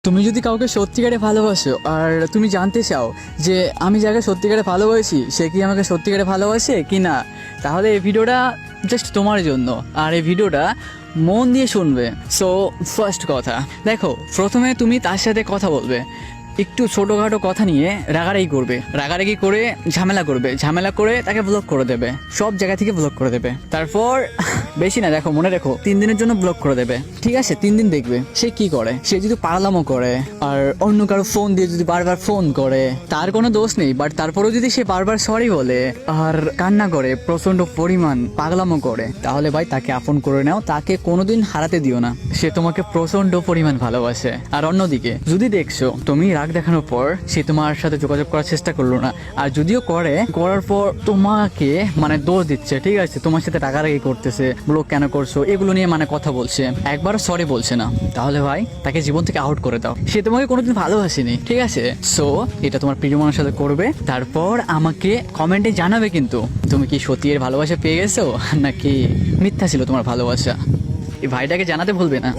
তুমি যদি কাউকে সত্যিকারে ভালোবাসো আর তুমি জানতে চাও যে আমি যাকে সত্যিকারে ভালোবাসি সে কি আমাকে সত্যিকারে ভালোবাসে কি না, তাহলে এই ভিডিওটা জাস্ট তোমার জন্য। আর এই ভিডিওটা মন দিয়ে শুনবে। সো ফার্স্ট কথা দেখো, প্রথমে তুমি তার সাথে কথা বলবে, একটু ছোটোখাটো কথা নিয়ে রাগারাগি করে ঝামেলা করে তাকে ব্লক করে দেবে, সব জায়গা থেকে ব্লক করে দেবে। তারপর বেশি না, দেখো মনে রেখো 3 দিনের জন্য ব্লক করে দেবে, ঠিক আছে? 3 দিন দেখবে সে কি করে। সে যদি পাগলামো করে আর অন্য কারো ফোন দিয়ে যদি বারবার ফোন করে, তার কোনো দোষ নেই, বাট তারপরেও যদি সে বারবার সরি বলে আর কান্না করে, প্রচন্ড পরিমাণ পাগলামো করে, তাহলে ভাই তাকে আপন করে নাও, তাকে কোনোদিন হারাতে দিও না। সে তোমাকে প্রচন্ড পরিমাণ ভালোবাসে। আর অন্যদিকে যদি দেখছো তুমি রাগ দেখানোর পর সে তোমার সাথে যোগাযোগ করার চেষ্টা করলো না, আর যদিও করার পর তোমাকে মানে দোষ দিচ্ছে, ঠিক আছে, তোমার সাথে রাগারাগি করতেছে, ব্লক কেন করছো এগুলো নিয়ে মানে কথা বলছে, একবার সরি বলছে না, তাহলে ভাই তাকে জীবন থেকে আউট করে দাও। সে তোমাকে কোনোদিন ভালোবাসেনি, ঠিক আছে? সো এটা তোমার প্রিয় মানুষের সাথে করবে, তারপর আমাকে কমেন্টে জানাবে কিন্তু তুমি কি সত্যি এর ভালোবাসা পেয়ে গেছো নাকি মিথ্যা ছিল তোমার ভালোবাসা। এই ভাইটাকে জানাতে ভুলবে না।